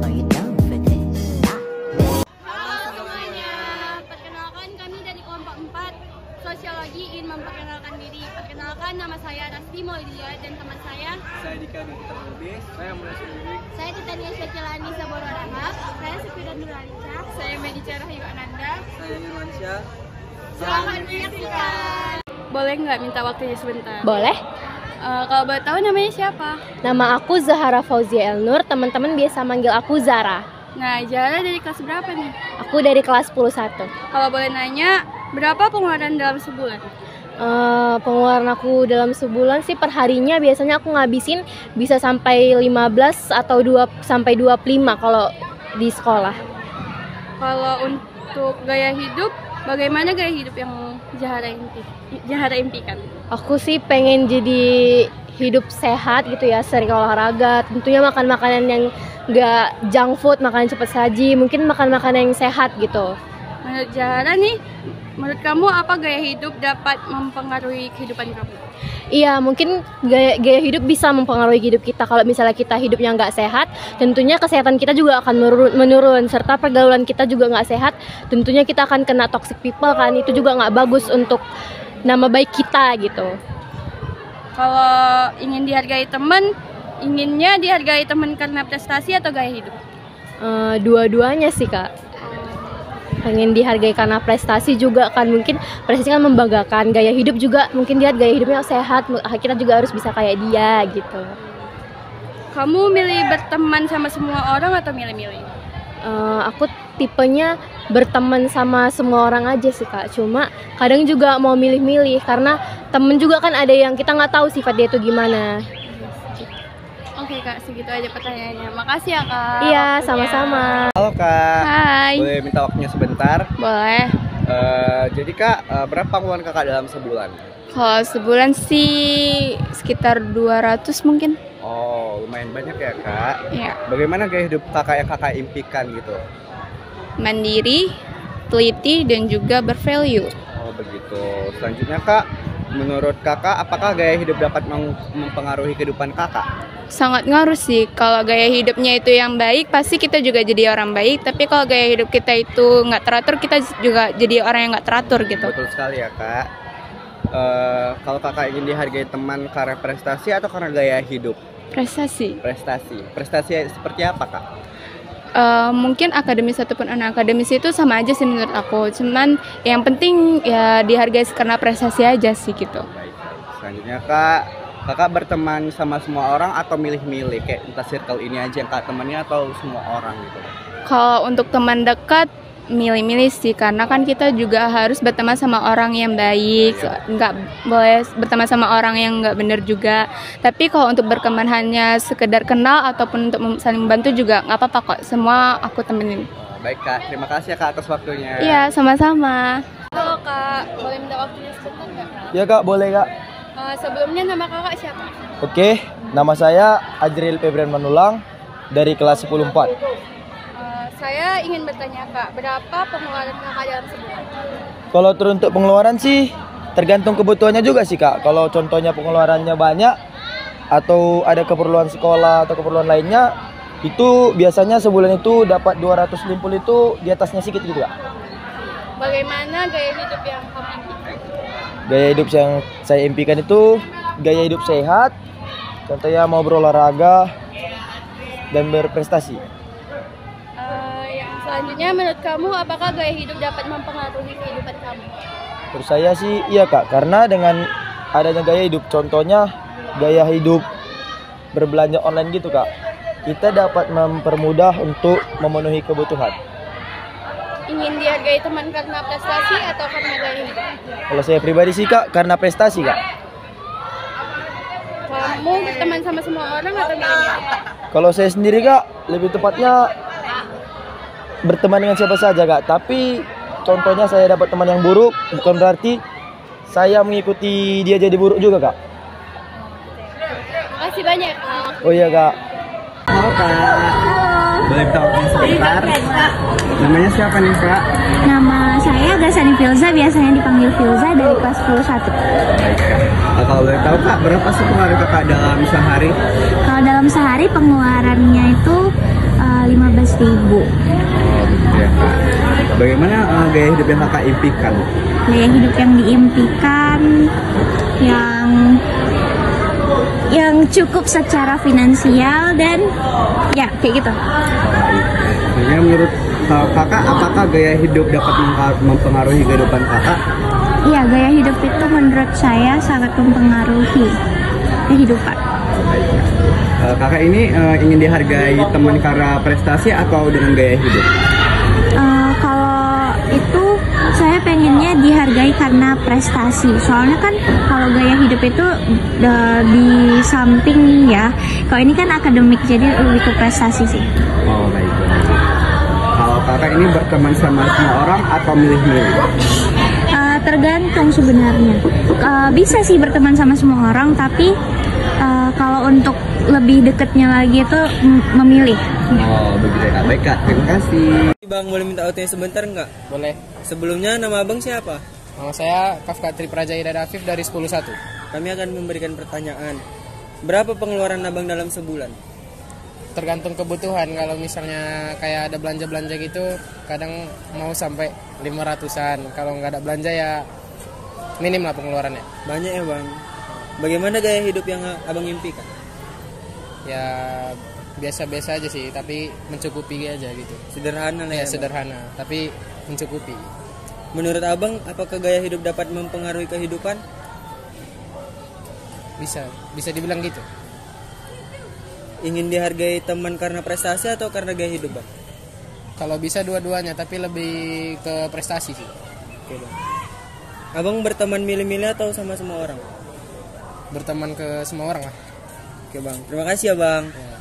Are you down for this? Halo semuanya, perkenalkan kami dari kelompok 4 Sosiologi ingin memperkenalkan diri. Perkenalkan, nama saya Rasti Maulia dan teman saya Dika Dita Lubis, saya Mulai Sendiri. saya Titania Syakilani Saboro Rahab, saya Sepira Nuralica, saya Medica Rahayu Ananda. Saya Irwansyah. Selamat menyaksikan. Boleh nggak minta waktunya sebentar? Boleh. Kalau boleh tahu namanya siapa? Nama aku Zahara Fauzia Elnur, teman-teman biasa manggil aku Zara. Nah, Zara dari kelas berapa nih? Aku dari kelas 11. Kalau boleh nanya, berapa pengeluaran dalam sebulan? Pengeluaran aku dalam sebulan sih perharinya biasanya aku ngabisin bisa sampai 15 atau sampai 25 kalau di sekolah. Kalau untuk gaya hidup, bagaimana gaya hidup yang Zahara impikan? Aku sih pengen jadi hidup sehat gitu ya, sering olahraga, tentunya makan makanan yang nggak junk food, makanan cepat saji, mungkin makan makanan yang sehat gitu. Menurut Zahara nih, menurut kamu apa gaya hidup dapat mempengaruhi kehidupan kamu? Iya, mungkin gaya hidup bisa mempengaruhi hidup kita. Kalau misalnya kita hidupnya nggak sehat, tentunya kesehatan kita juga akan menurun. Serta pergaulan kita juga nggak sehat, tentunya kita akan kena toxic people kan. Itu juga nggak bagus untuk nama baik kita gitu. Kalau ingin dihargai teman, inginnya dihargai teman karena prestasi atau gaya hidup? Dua-duanya sih Kak. Pengen dihargai karena prestasi juga kan, mungkin prestasi kan membanggakan, gaya hidup juga mungkin dia gaya hidupnya sehat, kita juga harus bisa kayak dia gitu. Kamu milih berteman sama semua orang atau milih-milih? Aku tipenya berteman sama semua orang aja sih Kak, cuma kadang juga mau milih-milih karena temen juga kan ada yang kita nggak tahu sifat dia itu gimana. Oke Kak, segitu aja pertanyaannya. Makasih ya Kak. Iya, waktunya. sama-sama. Halo Kak. Hai. Boleh minta waktunya sebentar? Boleh. Jadi Kak, berapa pengeluaran Kakak dalam sebulan? Kalau sebulan sih sekitar 200 mungkin. Oh, lumayan banyak ya Kak. Iya. Bagaimana gaya hidup Kakak yang Kakak impikan gitu? Mandiri, teliti, dan juga bervalue. Oh begitu. Selanjutnya Kak, menurut Kakak apakah gaya hidup dapat mempengaruhi kehidupan Kakak? Sangat ngaruh sih. Kalau gaya hidupnya itu yang baik, pasti kita juga jadi orang baik. Tapi kalau gaya hidup kita itu nggak teratur, kita juga jadi orang yang nggak teratur gitu. Betul sekali ya Kak. Kalau Kakak ingin dihargai teman karena prestasi atau karena gaya hidup? Prestasi. Prestasi seperti apa Kak? Mungkin akademis ataupun non-akademis itu sama aja sih menurut aku. Cuman yang penting ya dihargai karena prestasi aja sih gitu. Baik. Selanjutnya Kakak berteman sama semua orang atau milih-milih kayak entah circle ini aja yang Kak temannya atau semua orang gitu? Kalau untuk teman dekat milih-milih sih, karena kan kita juga harus berteman sama orang yang baik, nggak boleh berteman sama orang yang nggak benar juga. Tapi kalau untuk berteman hanya sekedar kenal ataupun untuk saling membantu juga nggak apa-apa kok, semua aku temenin. Baik Kak, terima kasih ya Kak atas waktunya. Iya, sama-sama. Halo Kak, boleh minta waktunya sebentar nggak? Ya Kak, boleh Kak. Sebelumnya nama kakak siapa? Oke, nama saya Ajril Febrian Manulang dari kelas 10-4. Saya ingin bertanya Kak, berapa pengeluaran kakak dalam sebulan? Kalau teruntuk pengeluaran sih tergantung kebutuhannya juga sih Kak. Kalau contohnya pengeluarannya banyak atau ada keperluan sekolah atau keperluan lainnya, itu biasanya sebulan itu dapat 250 itu di atasnya sedikit gitu Kak. Bagaimana gaya hidup yang kamu impikan? Gaya hidup yang saya impikan itu gaya hidup sehat, contohnya mau berolahraga dan berprestasi. Yang selanjutnya menurut kamu apakah gaya hidup dapat mempengaruhi kehidupan kamu? Menurut saya sih iya Kak, karena dengan adanya gaya hidup, contohnya gaya hidup berbelanja online gitu Kak, kita dapat mempermudah untuk memenuhi kebutuhan. Ingin dihargai teman karena prestasi atau karena gaya hidup? Kalau saya pribadi sih Kak, karena prestasi Kak. Kamu berteman sama semua orang atau milih-milih? Kalau saya sendiri Kak, lebih tepatnya berteman dengan siapa saja Kak. Tapi contohnya saya dapat teman yang buruk, bukan berarti saya mengikuti dia jadi buruk juga Kak. Makasih banyak Kak. Oh iya Kak. Halo Kak. Boleh minta waktunya sebentar? Namanya siapa nih Kak? Nama saya Gasani Filza, biasanya dipanggil Filza, dari kelas 11. Baik Kak. Kalau boleh tahu Kak, berapa sih pengeluaran Kakak dalam sehari? Kalau dalam sehari pengeluarannya itu 15 15.000. Oh, begitu ya Kak. Bagaimana gaya hidup yang Kakak impikan? Gaya hidup yang diimpikan yang cukup secara finansial dan ya kayak gitu. Sebenarnya menurut Kakak, apakah gaya hidup dapat mempengaruhi kehidupan Kakak? Iya, gaya hidup itu menurut saya sangat mempengaruhi kehidupan. Kakak ini ingin dihargai teman karena prestasi atau dengan gaya hidup? Kalau itu saya pengennya dihargai karena prestasi. Soalnya kan kalau gaya hidup itu di samping ya. Kalau ini kan akademik, jadi lebih ke prestasi sih. Oh baik. Kalau Kakak ini berteman sama semua orang atau milih-milih? Tergantung sebenarnya. Bisa sih berteman sama semua orang, tapi kalau untuk lebih dekatnya lagi itu memilih. Oh begitu ya Kak. Baik Kak, terima kasih. Bang, boleh minta OT sebentar nggak? Boleh. Sebelumnya nama abang siapa? Nama saya Kafka Tripraja Ida Afif dari 10.1. Kami akan memberikan pertanyaan. Berapa pengeluaran abang dalam sebulan? Tergantung kebutuhan. Kalau misalnya kayak ada belanja-belanja gitu, kadang mau sampai 500-an. Kalau nggak ada belanja ya minim lah pengeluarannya. Banyak ya bang. Bagaimana gaya hidup yang abang impikan? Ya biasa-biasa aja sih, tapi mencukupi aja gitu. Sederhana lah Ya ya. sederhana, tapi mencukupi. Menurut abang, apakah gaya hidup dapat mempengaruhi kehidupan? Bisa dibilang gitu. Ingin dihargai teman karena prestasi atau karena gaya hidup bang? Kalau bisa dua-duanya, tapi lebih ke prestasi sih. Oke bang. Abang berteman milih-milih atau sama semua orang? Berteman ke semua orang lah. Oke bang. Terima kasih ya bang. Ya.